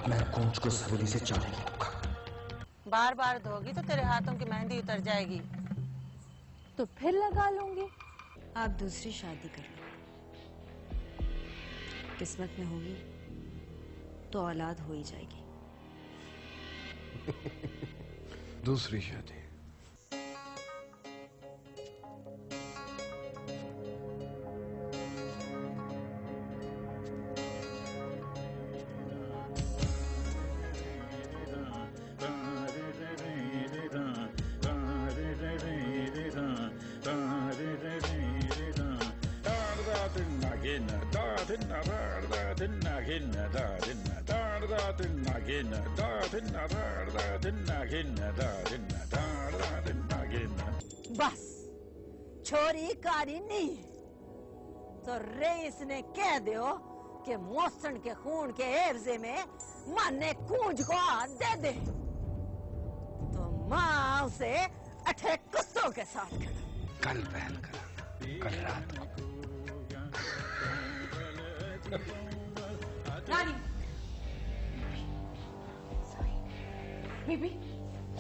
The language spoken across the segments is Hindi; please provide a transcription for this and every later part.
मैं कूंज को इस हवेली से जाने नहीं दूंगा। बार बार धोगी तो तेरे हाथों की मेहंदी उतर जाएगी। तो फिर लगा लूंगी। आप दूसरी शादी कर लो, किस्मत में होगी तो औलाद हो ही जाएगी। दूसरी शादी? बस छोरी कारी नहीं तो रईस ने कह दो कि मौसन के खून के एवजे में मां ने कूंज को हाथ दे दे तो मां उसे अठे कुत्तों के साथ खड़ा। कल पहन कराना, कल रात को। रानी, बीबी,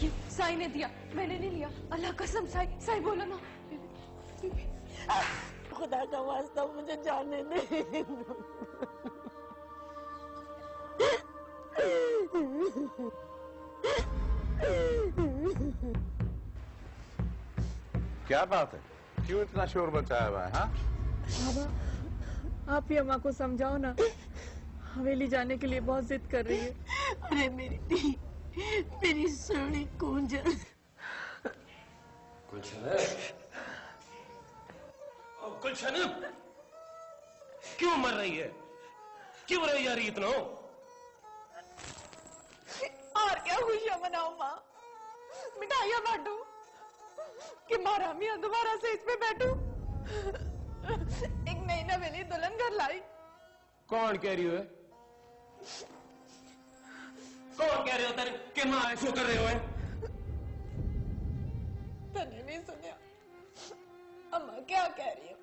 ये साई ने दिया, मैंने नहीं लिया। अल्लाह कसम, साई बोला ना। बीबी, खुदा का वास्ता मुझे जाने दे। क्या बात है, क्यों इतना शोर मचाया हुआ है? हाँ बाबा, आप ही अम्मा को समझाओ ना, हवेली जाने के लिए बहुत जिद कर रही है। अरे मेरी सोनी कूंज। गुलशन, क्यों मर रही है? क्यों रही जा रही इतना? और क्या खुशियां मनाओ माँ, मिठाइयाँ बांटू कि मारा मियाँ दोबारा से इस पे बैठू। एक नई नवेली दुल्हन घर लाई। कौन कह रही हो? कौन कह रहे हो तेरे कि माँ ऐसो कर रहे हो? तने नहीं सुनिया अम्मा क्या कह रही है?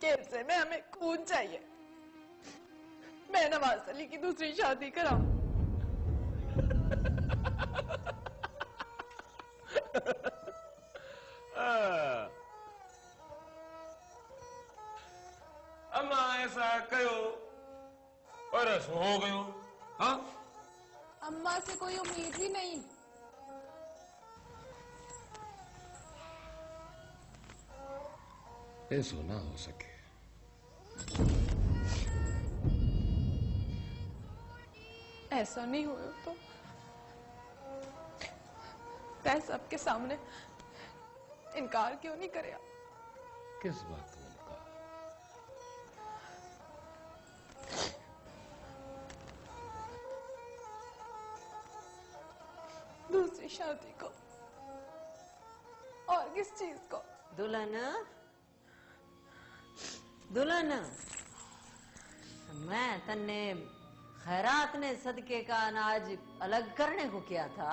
केब से में हमें खून चाहिए, मैं नवाज अली की दूसरी शादी कराऊं। अम्मा ऐसा कहो और ऐसा हो गयो। हाँ, अम्मा से कोई उम्मीद ही नहीं। ऐसा ना हो सके। ऐसा नहीं हुआ तो मैं सबके सामने इनकार क्यों नहीं करे? किस बात का इनकार? दूसरी शादी को और किस चीज को? दुल्हन मैं तन्ने खैरात ने सदके का अनाज अलग करने को किया था।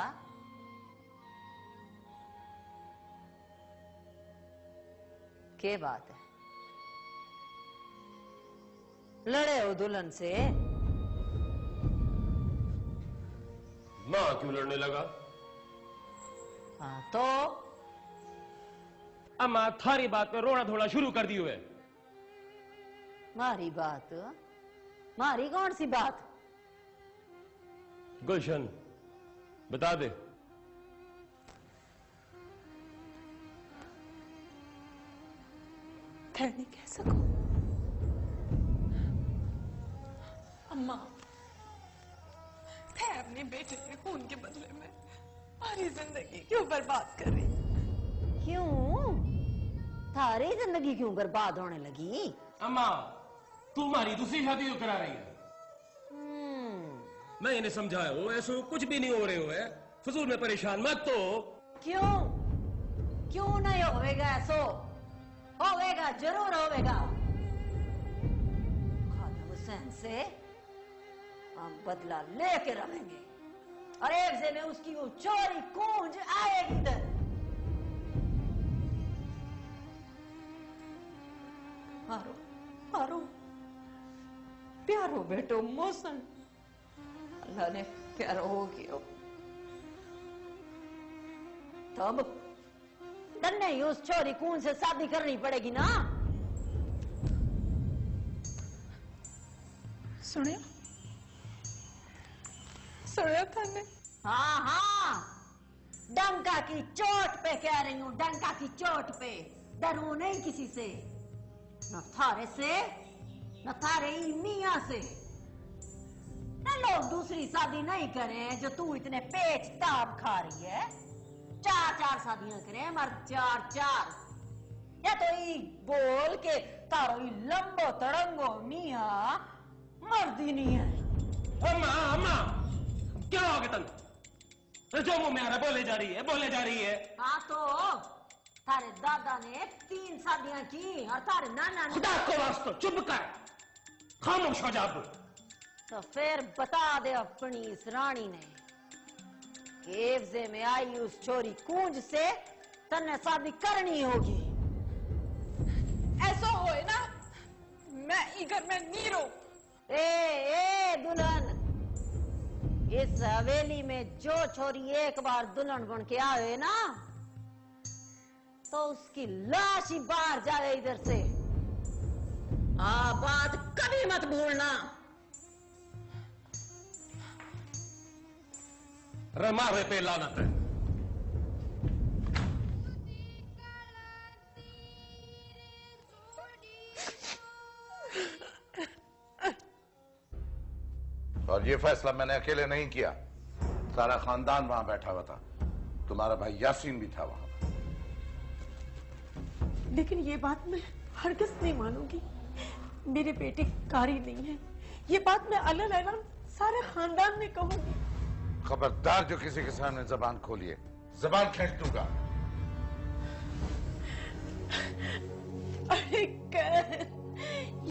क्या बात है, लड़े हो दुल्हन से? माँ क्यों लड़ने लगा? हाँ तो अम्मा थारी बात पे रोना धोना शुरू कर दी हुए। मारी बात? मारी कौन सी बात? गुलशन बता दे। मैं नहीं कह सकूं अम्मा, मैं अपने बेटे के खून के बदले में हमारी जिंदगी क्यों बर्बाद कर रही? क्यों? थारी जिंदगी क्यों बर्बाद होने लगी? अम्मा तुम्हारी दूसरी शादी क्यों करा रही है? मैं इन्हें समझाया हो, ऐसा कुछ भी नहीं हो रहे हो है, फजूल में परेशान मत तो। क्यों नहीं होवेगा? ऐसो होवेगा, जरूर होवेगा। खालिद हुसैन से हम बदला लेके रहेंगे और एक से में उसकी वो चोरी कूंज आएगी इधर। मारो प्यारो बेटो मोहसन, अल्लाह ने प्यार हो गया तब तन्ने ही उस छोरी कून से शादी करनी पड़ेगी ना। सुनिया सुनिया तन्ने? हाँ हाँ, डंका की चोट पे कह रही हूँ, डंका की चोट पे। डरू नहीं किसी से, न थारे से न थारे मियां से। न लोग दूसरी शादी नहीं करें जो तू इतने पेट ताप खा रही है। 4-4 शादियां करें, मर्द 4-4। या तो ई बोल के तारो ई लंबो तड़ंगो मियां मर्द ही नहीं है। अम्मा अम्मा क्या हो गया तन? जो मुंह में आ रहा बोले जा रही है, बोले जा रही है। हाँ तो थारे दादा ने 3 शादियां की और थारे नाना ने। खुदा को वास्ता चुप कर, खामोश हो जा। तो फिर बता दे अपनी इस रानी ने केवजे में आई उस छोरी कूंज से तन्ने शादी करनी होगी। ऐसा होए ना, मैं ई घर में नहीं रहूं। ए दुल्हन, इस हवेली में जो छोरी एक बार दुल्हन बन के आए ना तो उसकी लाश ही बाहर जाए इधर से। बात कभी मत भूलना। रमावे पे लानत है। और ये फैसला मैंने अकेले नहीं किया, सारा खानदान वहां बैठा हुआ था। तुम्हारा भाई यासीन भी था वहां। लेकिन ये बात मैं हरगिज़ नहीं मानूंगी। मेरे बेटे कारी नहीं है, ये बात मैं अलग-अलग सारे खानदान में कहूंगी। खबरदार जो किसी के सामने जबान खोलिए, जबान खींच दूंगा। अरे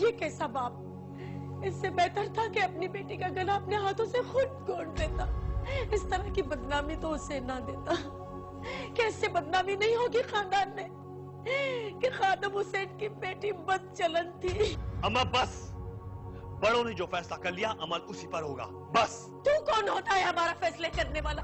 ये कैसा बाप? इससे बेहतर था कि अपनी बेटी का गला अपने हाथों से खुद घोट देता। इस तरह की बदनामी तो उसे ना देता। क्या इससे बदनामी नहीं होगी खानदान में कि खादम हुसैन की बेटी बदचलन थी? अम्मा बस, बड़ों ने जो फैसला कर लिया अमल उसी पर होगा, बस। तू कौन होता है हमारा फैसले करने वाला?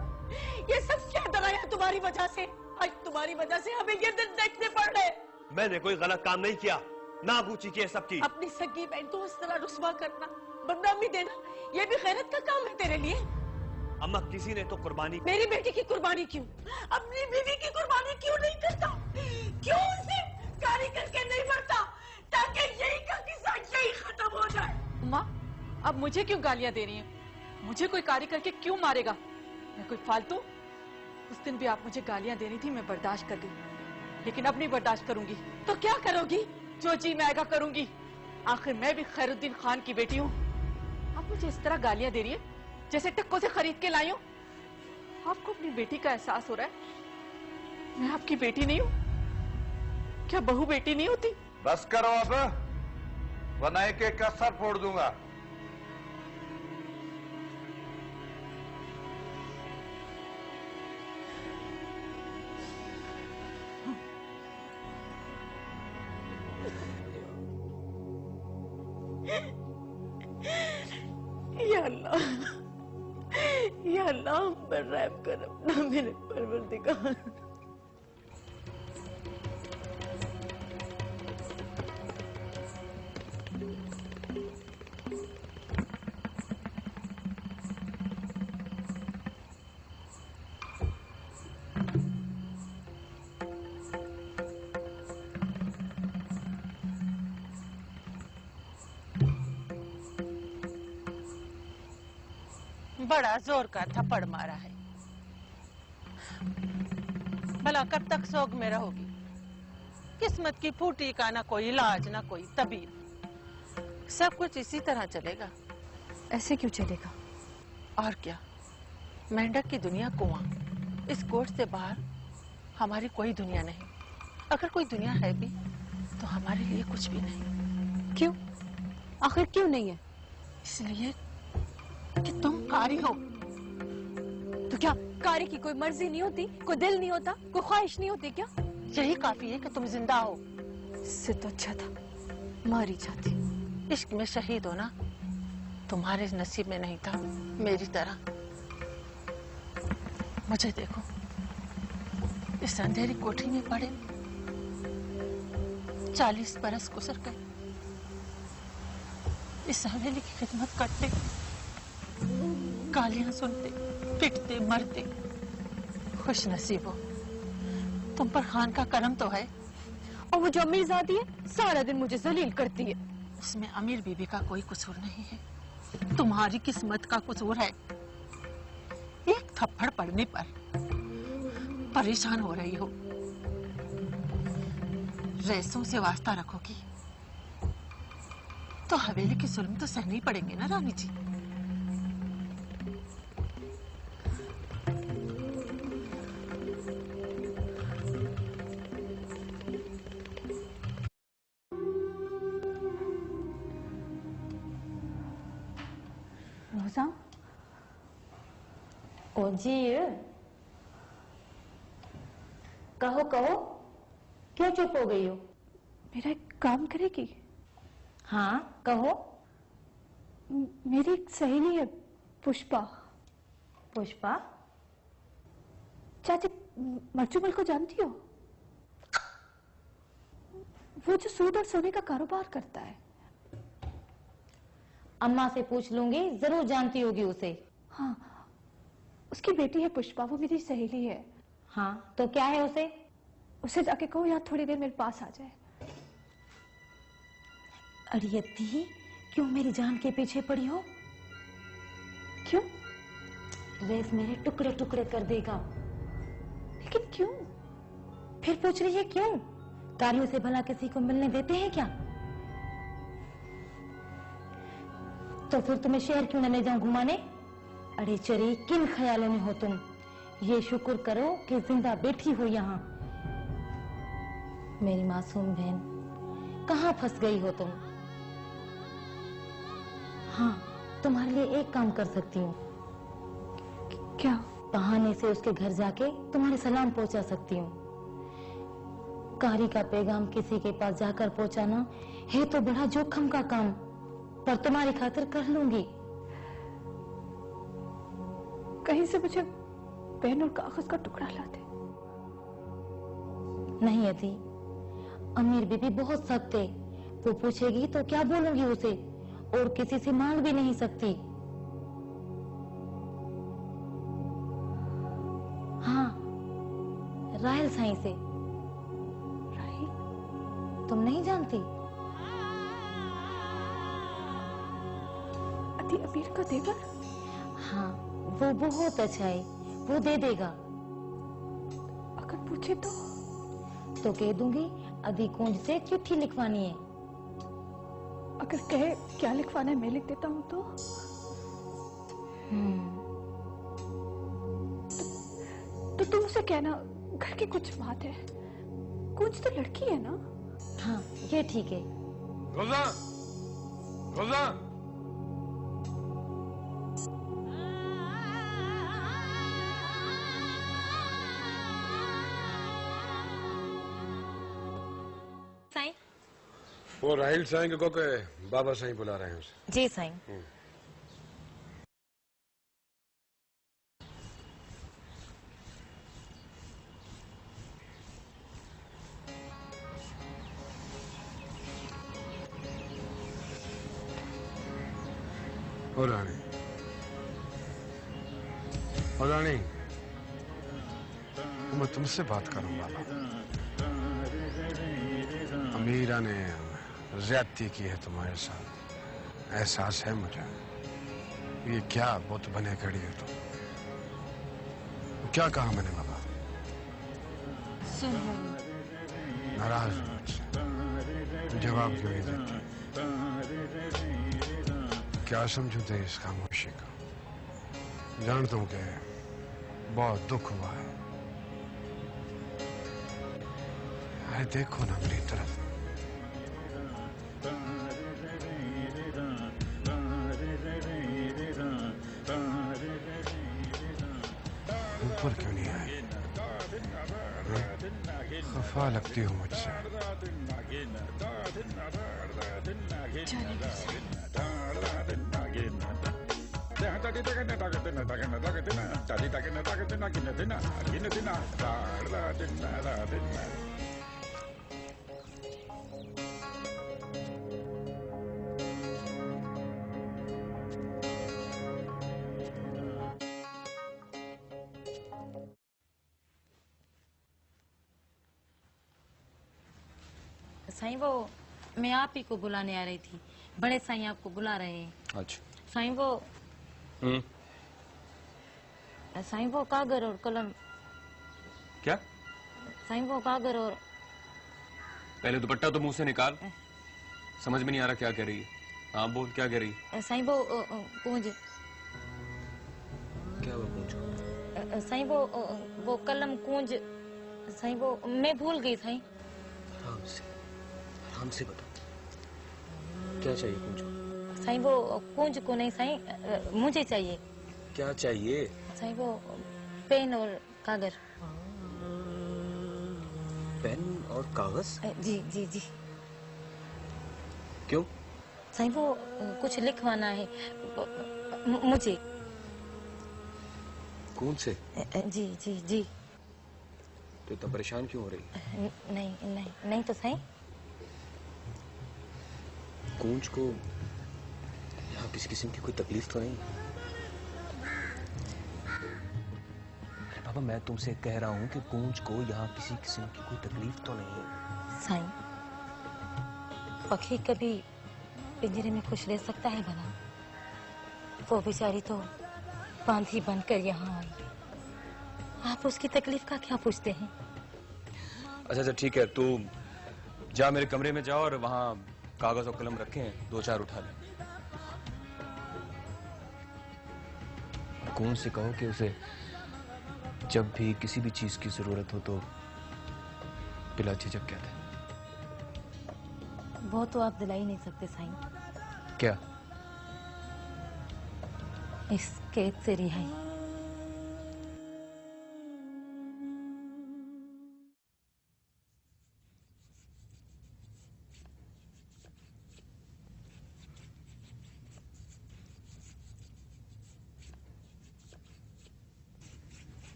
ये सब क्या डराया तुम्हारी वजह से? आज तुम्हारी वजह से हमें ये दिन देखने पड़ रहे। मैंने कोई गलत काम नहीं किया, ना पूछी की सबकी। अपनी सगी बहन को उस तरह रुस्वा करना, बदनामी देना, ये भी खैरत का काम है तेरे लिए? अम्मा किसी ने तो कुर्बानी। मेरी बेटी की कुर्बानी क्यों? अपनी बीवी की कुर्बानी क्यों नहीं करता? क्यों उसे कारी करके नहीं मरता ताकि यही का किस्सा यही खत्म हो जाए? माँ, अब मुझे क्यों गालियां दे रही हैं? मुझे कोई कारी करके क्यों मारेगा? मैं कोई फालतू? उस दिन भी आप मुझे गालियां दे रही थी, मैं बर्दाश्त कर गई, लेकिन अब नहीं बर्दाश्त करूंगी। तो क्या करोगी? जो जी मैं आएगा करूंगी। आखिर मैं भी खैरुद्दीन खान की बेटी हूँ। आप मुझे इस तरह गालियां दे रही है जैसे टक्को से खरीद के लाई हूँ। आपको अपनी बेटी का एहसास हो रहा है? मैं आपकी बेटी नहीं हूँ? क्या बहू बेटी नहीं होती? बस करो अब, वरना एक एक का सर फोड़ दूंगा। या अल्लाह हम पर रहम कर अपना, मेरे परवरदिगार। बड़ा जोर का थप्पड़ मारा है। भला कब तक सोग में रहोगी? किस्मत की फूटी का ना कोई इलाज ना कोई तबीब, सब कुछ इसी तरह चलेगा। ऐसे क्यों चलेगा? और क्या, मेंढक की दुनिया कुआं, इस कोर्ट से बाहर हमारी कोई दुनिया नहीं। अगर कोई दुनिया है भी तो हमारे लिए कुछ भी नहीं। क्यों? आखिर क्यों नहीं है? इसलिए कि तुम कारी हो। तो क्या कारी की कोई मर्जी नहीं होती, कोई दिल नहीं होता, कोई ख्वाहिश नहीं होती क्या? यही काफी है कि तुम जिंदा हो। इससे तो अच्छा था मारी जाती। इश्क में शहीद हो ना तुम्हारे नसीब में नहीं था मेरी तरह। मुझे देखो, इस अंधेरी कोठरी में पड़े 40 बरस गुजर गए। इस हवेली की खिदमत करते, गालियां सुनते, पिटते, मरते। खुश नसीब हो, तुम पर खान का करम तो है। और वो जो अमीरजादी है, सारा दिन मुझे जलील करती है। उसमें अमीर बीबी का कोई कसूर नहीं है, तुम्हारी किस्मत का कसूर है। एक थप्पड़ पड़ने पर परेशान हो रही हो। रईसों से वास्ता रखोगी तो हवेली के जुल्म तो सहने ही पड़ेंगे ना रानी जी। रोजा, ओ जी, कहो कहो, क्यों चुप हो गई हो? मेरा एक काम करेगी? हाँ कहो। मेरी एक सहेली है, पुष्पा। पुष्पा? चाची मरचुमल को जानती हो? वो जो सूद और सोने का कारोबार करता है। अम्मा से पूछ लूंगी, जरूर जानती होगी उसे। हाँ, उसकी बेटी है पुष्पा, वो मेरी सहेली है। हाँ तो क्या है उसे? उसे जाके कहो यहाँ थोड़ी देर मेरे पास आ जाए। अड़ियती, क्यों मेरी जान के पीछे पड़ी हो? क्यों? रेस मेरे टुकड़े टुकड़े कर देगा। लेकिन क्यों? फिर पूछ रही है क्यों? कालियों से भला किसी को मिलने देते हैं क्या? तो फिर तुम्हें शहर क्यों न ले जाऊं घुमाने? अरे चरी, किन ख्यालों में हो तुम? ये शुक्र करो कि जिंदा बैठी हो यहाँ। मेरी मासूम बहन, कहाँ फंस गई हो तुम? हाँ, तुम्हारे लिए एक काम कर सकती हूँ। क्या? बहाने से उसके घर जाके तुम्हारे सलाम पहुंचा सकती हूँ। कारी का पैगाम किसी के पास जाकर पहुंचाना है तो बड़ा जोखिम का काम, पर तुम्हारी खातिर कर लूंगी। कहीं से मुझे पेन और कागज का टुकड़ा ला दे। नहीं अति, अमीर बीबी बहुत सख्त है। वो पूछेगी तो क्या बोलूंगी उसे, और किसी से मांग भी नहीं सकती। हाँ, राहल साईं से। राहल? तुम नहीं जानती? अति अमीर का देवर? हाँ, वो बहुत अच्छा है, वो दे देगा। अगर पूछे तो कह दूंगी अधिकुंज से चिट्ठी लिखवानी है। अगर कहे क्या लिखवाना है मैं लिख देता हूँ तो? तो तुम उसे कहना घर की कुछ बात है। कुछ तो लड़की है ना? हाँ ये ठीक है। रोजा, रोजा, साईं? वो राहिल साईं को के बाबा साईं बुला रहे हैं उसे। जी साईं। ओ रानी, ओ रानी, मैं तुमसे बात करूं बाबा। अमीरा ने ज्यादती की है तुम्हारे साथ, एहसास है मुझे। ये क्या बुत बने खड़ी है तुम? क्या कहा मैंने बाबा? सुन नाराज हो मुझसे, जवाब क्यों नहीं देती? क्या समझते इस खामोशी का? जानता हूं कि बहुत दुख हुआ है। अरे देखो ना मेरी तरफ। ऊपर क्यों नहीं आए? खफा लगती हो मुझसे। साईं वो मैं आप ही को बुलाने आ रही थी। बड़े साईं आपको बुला रहे हैं। अच्छा साईं वो साईं वो कागज और कलम। क्या? साईं वो कागज और पहले दुपट्टा तो मुंह से निकाल। समझ में नहीं आ रहा क्या कह रही है। हाँ बोल, क्या कह रही है? साईं वो कूंज। क्या हुआ कूंज? साईं वो कलम कूंज। साईं वो मैं भूल गई साईं। आराम से बता, क्या चाहिए कूंज को? साईं वो कूंज को नहीं साईं, मुझे चाहिए। क्या चाहिए? साईं वो पेन और कागज। पेन और कागज? जी जी जी। क्यों? साईं वो कुछ लिखवाना है मुझे। कौन से? जी जी जी। तो इतना परेशान क्यों हो रही है? नहीं नहीं नहीं तो साईं। कूंज को यहाँ किसी किस्म की कोई तकलीफ तो नहीं? अरे बाबा, मैं तुमसे कह रहा हूँ कि कूंज को यहाँ किसी किस्म की कोई तकलीफ तो नहीं है। साईं, पक्षी कभी पिंजरे में खुश रह सकता है भला? वो बेचारी तो बांधी बनकर यहाँ आई। आप उसकी तकलीफ का क्या पूछते हैं? अच्छा अच्छा ठीक है, तू जा मेरे कमरे में जाओ और वहाँ कागज और कलम रखे हैं, 2-4 उठा ले। कौन से कहो कि उसे जब भी किसी भी चीज की जरूरत हो तो बिला झिझक कहते हैं। वो तो आप दिला ही नहीं सकते साईं। क्या? इस कैद से रिहाई।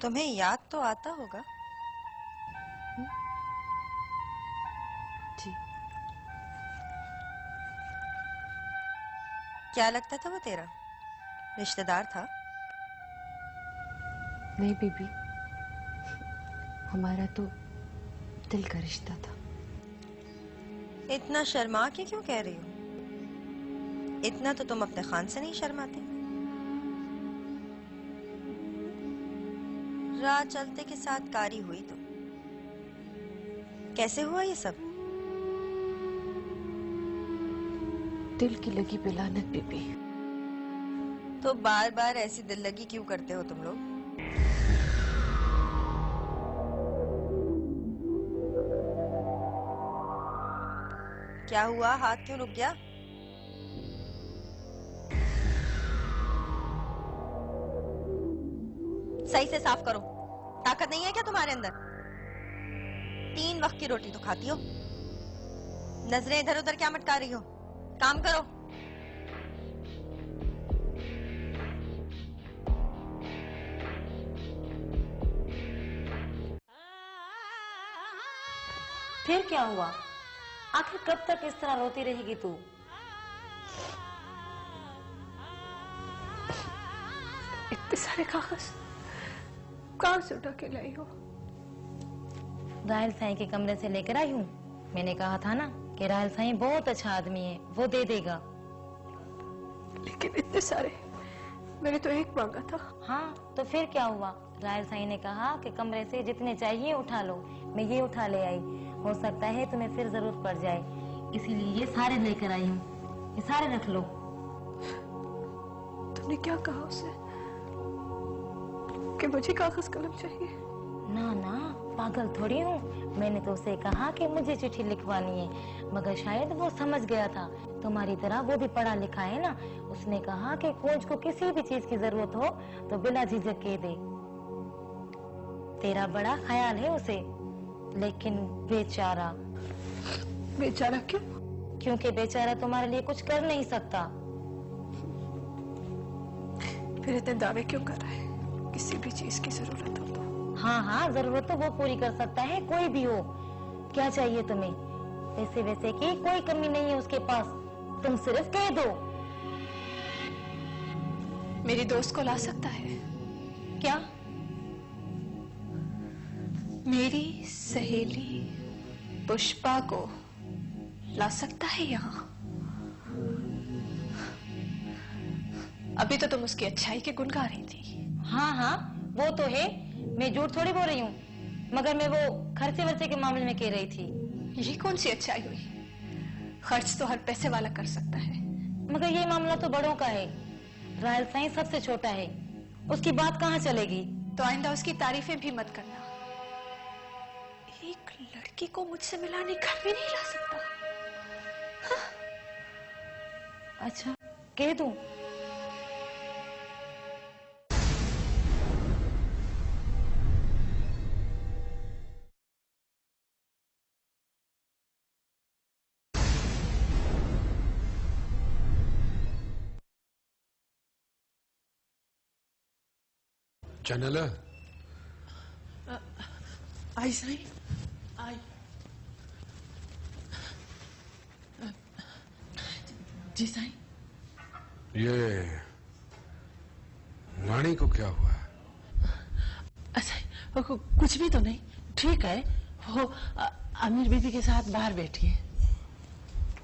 तुम्हें याद तो आता होगा? जी। क्या लगता था वो तेरा? रिश्तेदार था? नहीं बीबी, हमारा तो दिल का रिश्ता था। इतना शर्मा के क्यों कह रही हो? इतना तो तुम अपने खान से नहीं शर्माते। राह चलते के साथ कारी हुई तो कैसे हुआ ये सब? दिल की लगी पे लानत बीबी। तो बार बार ऐसी दिल लगी क्यों करते हो तुम लोग? क्या हुआ? हाथ क्यों रुक गया? सही से साफ करो। ताकत नहीं है क्या तुम्हारे अंदर? 3 वक्त की रोटी तो खाती हो। नजरें इधर उधर क्या मटका रही हो? काम करो। फिर क्या हुआ? आखिर कब तक इस तरह रोती रहेगी तू? इतने सारे कागज कहाँ से उठा के लाई हो? राहल साईं के कमरे से लेकर आई हूँ। मैंने कहा था ना कि राहल साईं बहुत अच्छा आदमी है, वो दे देगा। लेकिन इतने सारे, मैंने तो एक मांगा था। हाँ तो फिर क्या हुआ? राहल साईं ने कहा कि कमरे से जितने चाहिए उठा लो। मैं ये उठा ले आई। हो सकता है तुम्हें फिर जरूरत पड़ जाए, इसीलिए ये सारे लेकर आई हूँ। ये सारे रख लो। तुमने क्या कहा उसे कि मुझे कागज कलम चाहिए? ना ना, पागल थोड़ी हूँ। मैंने तो उसे कहा कि मुझे चिट्ठी लिखवानी है, मगर शायद वो समझ गया था। तुम्हारी तरह वो भी पढ़ा लिखा है ना। उसने कहा कि कूंज को किसी भी चीज की जरूरत हो तो बिना झिझक के दे। तेरा बड़ा ख्याल है उसे, लेकिन बेचारा। बेचारा क्यों? क्योंकि बेचारा तुम्हारे लिए कुछ कर नहीं सकता। फिर इतने दावे क्यों कर रहा है? किसी भी चीज की जरूरत हो तो? हाँ हाँ, जरूरत तो वो पूरी कर सकता है, कोई भी हो। क्या चाहिए तुम्हें? पैसे वैसे की कोई कमी नहीं है उसके पास, तुम सिर्फ कह दो। मेरी दोस्त को ला सकता है क्या? मेरी सहेली पुष्पा को ला सकता है यहाँ? अभी तो तुम उसकी अच्छाई के गुण गा रही थी। हाँ हाँ, वो तो है, मैं झूठ थोड़ी बोल रही हूँ, मगर मैं वो खर्चे वर्चे के मामले में कह रही थी। ये कौन सी अच्छाई हुई? खर्च तो हर पैसे वाला कर सकता है। मगर ये मामला तो बड़ों का है, रायल साईं सबसे छोटा है, उसकी बात कहाँ चलेगी? तो आइंदा उसकी तारीफें भी मत करना। एक लड़की को मुझसे मिलाने घर भी नहीं ला सकता। हाँ। अच्छा, कह दूं? चैनल आई साईं, आई। जी साईं। ये रानी को क्या हुआ है? अच्छा, कुछ भी तो नहीं, ठीक है। वो अमीर बीबी के साथ बाहर बैठी है।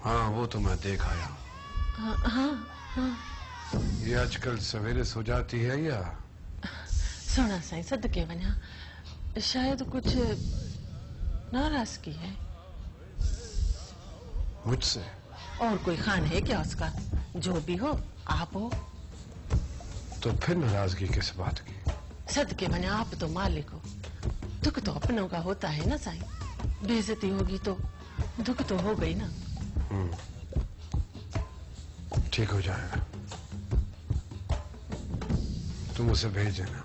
हाँ, वो तो मैं देख आया। हाँ हाँ हाँ। ये आजकल सवेरे सो जाती है या? सुना साईं, सदके वञा, शायद कुछ नाराजगी है मुझसे। और कोई खान है क्या उसका? जो भी हो, आप हो। तो फिर नाराजगी किस बात की? सदके वञा, आप तो मालिक हो, दुख तो अपनों का होता है ना साईं। बेइज्जती होगी तो दुख तो हो गई ना। ठीक हो जाएगा, तुम उसे भेज देना।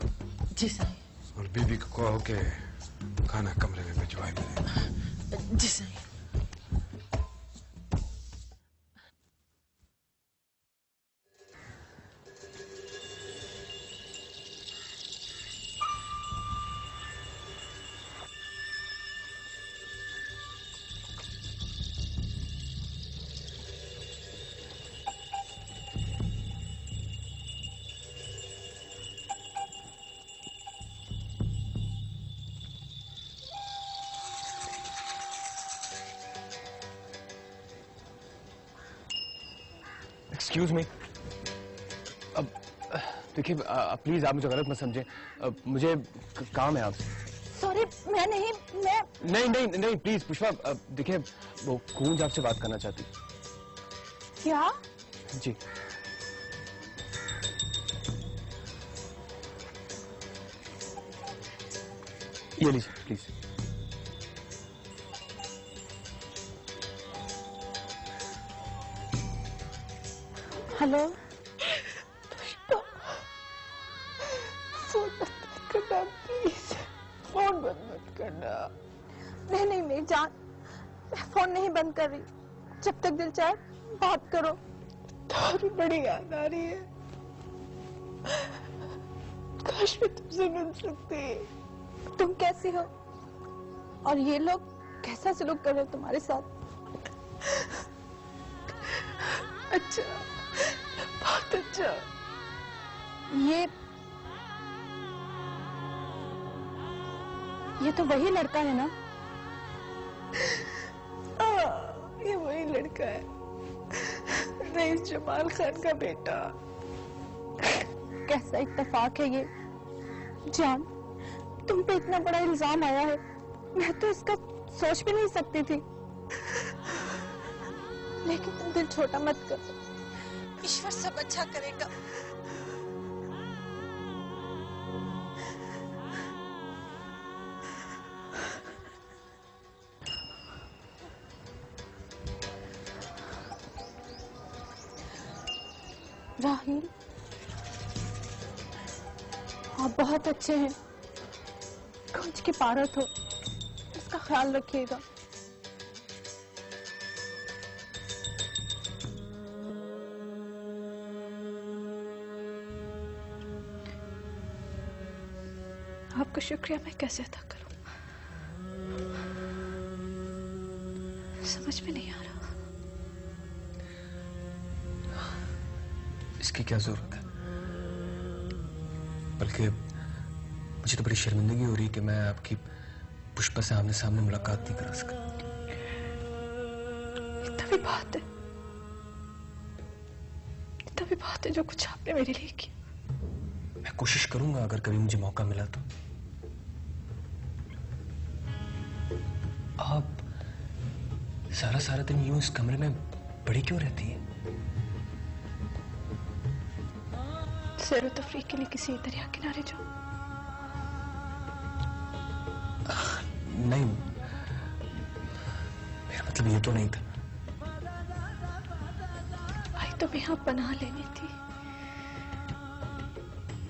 जी साईं। और बीबी को कहो कि खाना कमरे में भिजवाए मिले। जी साईं। एक्सक्यूज मी, अब देखिए प्लीज आप मुझे गलत मत समझें, मुझे काम है आपसे। सॉरी, मैं नहीं, मैं नहीं नहीं नहीं प्लीज पुष्पा, देखिए वो कूंज आपसे बात करना चाहती। क्या? जी। ये लीजिए प्लीज। हेलो पुष्पा, फोन मत करना प्लीज, फोन बंद मत करना। नहीं नहीं मेरी जान, मैं फोन नहीं बंद कर रही, जब तक दिल चाहे बात करो। तुम्हारी बड़ी याद आ रही है, काश मैं तुमसे मिल सकती। तुम कैसी हो और ये लोग कैसा सलूक कर रहे हो तुम्हारे साथ? अच्छा, बहुत अच्छा। ये तो वही लड़का है ना? ये वही लड़का है, रईस जमाल खान का बेटा। कैसा इत्तेफाक है ये। जान, तुम पे इतना बड़ा इल्जाम आया है, मैं तो इसका सोच भी नहीं सकती थी। लेकिन तुम दिल छोटा मत करो, ईश्वर सब अच्छा करेगा। राहिल, आप बहुत अच्छे हैं, कुछ की पारत हो, इसका ख्याल रखिएगा। आपका शुक्रिया मैं कैसे अदा करूं, समझ में नहीं आ रहा। इसकी क्या जरूरत है? बल्कि मुझे तो बड़ी शर्मिंदगी हो रही है कि मैं आपकी पुष्पा से आमने सामने मुलाकात नहीं करा सका। तभी बात है जो कुछ आपने मेरे लिए किया। मैं कोशिश करूंगा अगर कभी मुझे मौका मिला तो। आप सारा दिन यूं इस कमरे में पड़ी क्यों रहती है? सैर तफरीह के लिए किसी दरिया किनारे जाओ। नहीं, मेरा मतलब ये तो नहीं था। आई तो मैं यहाँ पनाह लेनी थी,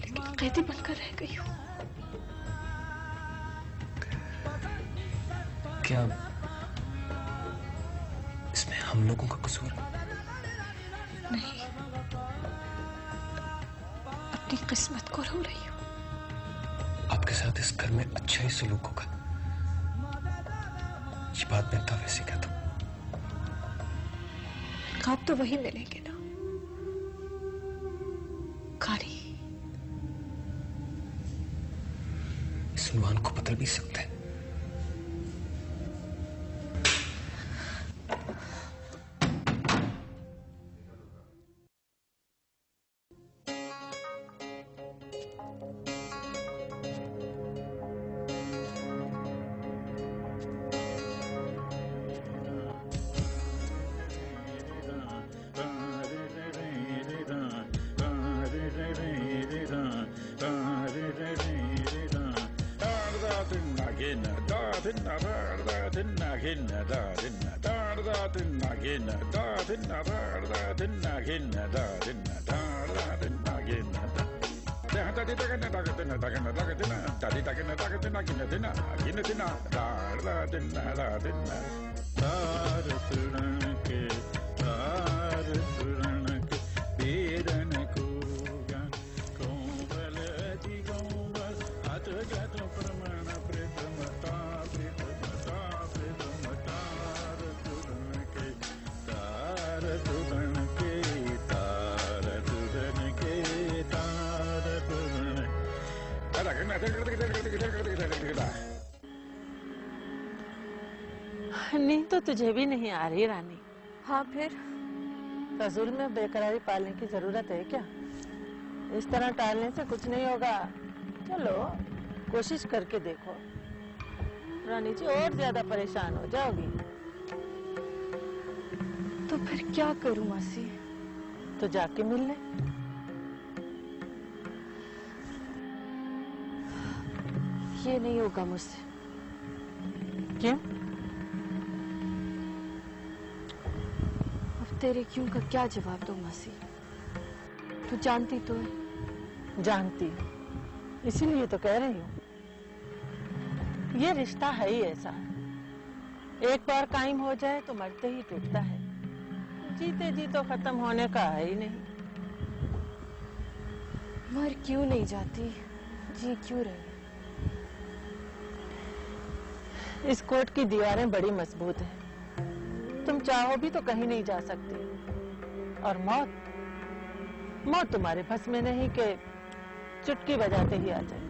लेकिन कैदी बनकर रह गई हूँ। क्या इसमें हम लोगों का कसूर है? नहीं, अपनी किस्मत को रो रही हूँ। आपके साथ इस घर में अच्छा ही सलूक होगा, ये बात मैं तो वैसे कहता हूँ। आप तो वही मिलेंगे ना, कारी। इस नुआन को बदल भी सकते हैं। नींद तो तुझे भी नहीं आ रही रानी? हाँ फिर फजूल में बेकरारी पालने की जरूरत है क्या? इस तरह टालने से कुछ नहीं होगा। चलो कोशिश करके देखो, रानी जी और ज्यादा परेशान हो जाओगी। तो फिर क्या करूं मासी? तो जाके मिल ले। ये नहीं होगा मुझसे। क्यों? अब तेरे क्यों का क्या जवाब दो मासी? तू जानती तो है। जानती, इसीलिए तो कह रही हूँ। ये रिश्ता है ही ऐसा, एक बार कायम हो जाए तो मरते ही टूटता है। जीते जी तो खत्म होने का है ही नहीं। मर क्यों नहीं जाती, जी क्यों रही? इस कोर्ट की दीवारें बड़ी मजबूत हैं। तुम चाहो भी तो कहीं नहीं जा सकती। और मौत तुम्हारे बस में नहीं कि चुटकी बजाते ही आ जाए।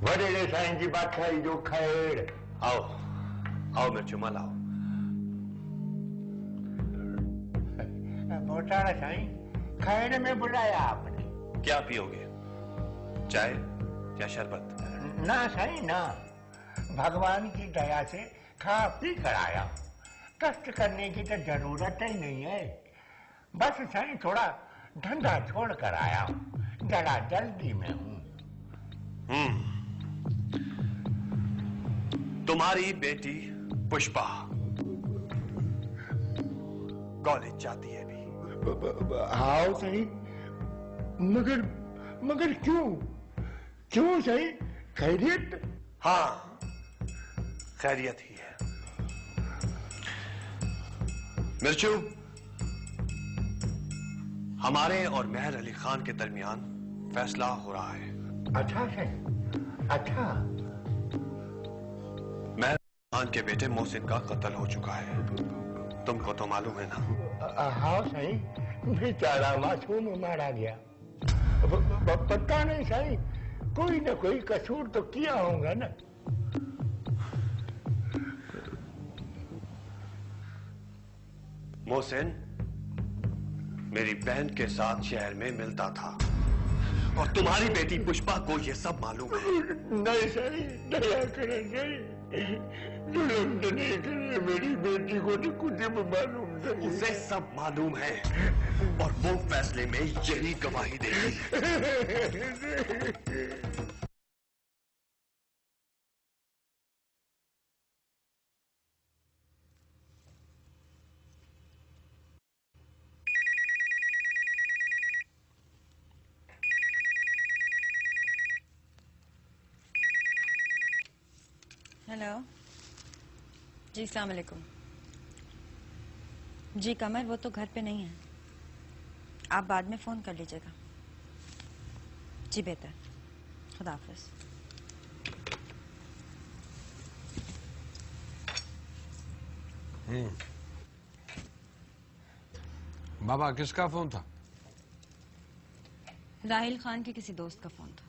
वडेरे साईं जी बादशाही जो खैर। आओ आओ मिर्चुमा लाओ। मोटारा साईं, खैर में बुलाया आपने। क्या पियोगे, चाय या शरबत? ना साईं ना, भगवान की दया से खा पी कर आया। कष्ट करने की तो जरूरत ही नहीं है। बस साईं थोड़ा धंधा छोड़ कर आया हूँ, जरा जल्दी में हूँ। तुम्हारी बेटी पुष्पा कॉलेज जाती है भी? हाँ सही, मगर क्यों सही? खैरियत? हाँ, खैरियत ही है। मिर्चू, हमारे और मेहर अली खान के दरमियान फैसला हो रहा है। अच्छा सही, अच्छा। मेहर खान के बेटे मोहसिन का कत्ल हो चुका है, तुमको तो मालूम है ना? हाँ सही, बेचारा मासूम मारा गया। पता नहीं सही, कोई ना कोई कसूर तो किया होगा ना। मोहसिन मेरी बहन के साथ शहर में मिलता था और तुम्हारी बेटी पुष्पा को ये सब मालूम है। नहीं सही, दया करें सही, जुल्म तो नहीं करे। मेरी बेटी को तो कुछ भी मालूम नहीं। उसे सब मालूम है और वो फैसले में यही गवाही देगी। हेलो जी, अस्सलाम वालेकुम। जी कमर, वो तो घर पे नहीं है, आप बाद में फोन कर लीजिएगा। जी बेहतर, खुदा हाफिज। बाबा किसका फोन था? राहिल खान के किसी दोस्त का फोन था।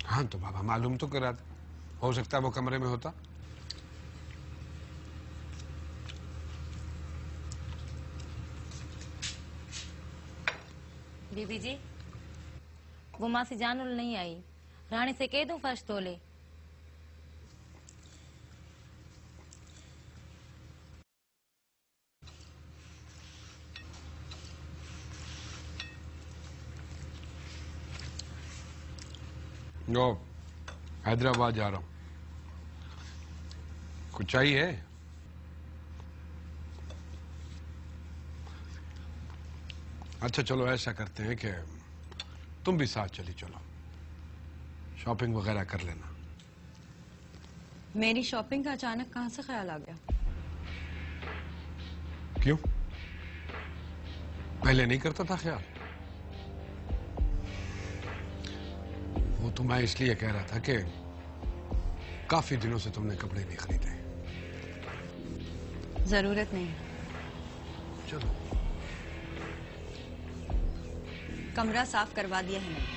हाँ तो बाबा मालूम तो करा दे, हो सकता है वो कमरे में होता। बीबी जी, वो मासी जानुल नहीं आई, रानी से कह दूं फर्श तोले? नो, हैदराबाद जा रहा हूं, कुछ चाहिए? अच्छा चलो ऐसा करते हैं कि तुम भी साथ चली चलो, शॉपिंग वगैरह कर लेना। मेरी शॉपिंग का अचानक कहां से ख्याल आ गया? क्यों, पहले नहीं करता था ख्याल? वो तो मैं इसलिए कह रहा था कि काफी दिनों से तुमने कपड़े नहीं खरीदे। जरूरत नहीं है। चलो। कमरा साफ करवा दिया है मैंने।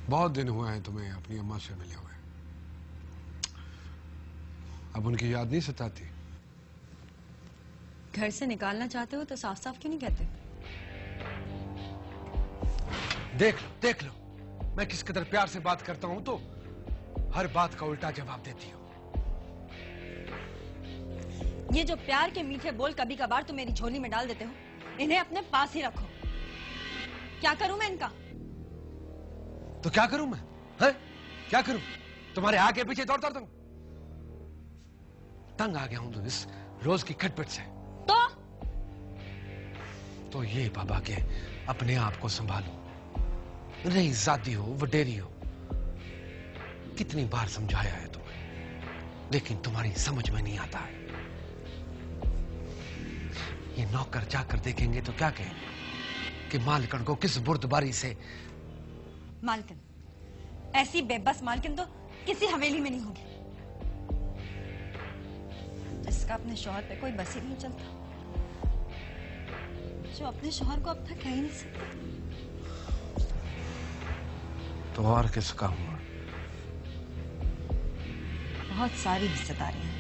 बहुत दिन हुए हैं तुम्हें अपनी अम्मा से मिले हुए, अब उनकी याद नहीं सताती? घर से निकालना चाहते हो तो साफ साफ क्यों नहीं कहते? देख लो मैं किस कदर प्यार से बात करता हूं तो हर बात का उल्टा जवाब देती हो। ये जो प्यार के मीठे बोल कभी कभार तुम मेरी झोली में डाल देते हो, इन्हें अपने पास ही रखो। क्या करूं मैं इनका? तो क्या करूं मैं? है? क्या करूं? तुम्हारे आगे पीछे दौड़ता रहूं? तंग आ गया हूं तो इस रोज की खटपट से। तो ये बाबा के अपने आप को संभालो, नहीं जाती हो वडेरी हो, कितनी बार समझाया है तुम्हें, लेकिन तुम्हारी समझ में नहीं आता है। ये नौकर जाकर देखेंगे तो क्या कहेंगे कि मालकन को किस बुर्दबारी से। मालकिन, ऐसी बेबस मालकिन तो किसी हवेली में नहीं होगी जिसका अपने शौहर पे कोई बस ही नहीं चलता, जो अपने शौहर को अब तक कह ही नहीं सकता। तो और किसका हुआ? बहुत सारी हिस्सेदारी है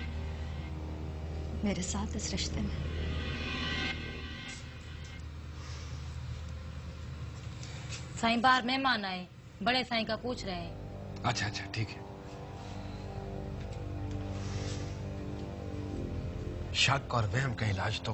मेरे साथ इस रिश्ते में। साईं बाहर मेहमान आए, बड़े साईं का पूछ रहे हैं। अच्छा अच्छा ठीक है। शक और वहम का इलाज तो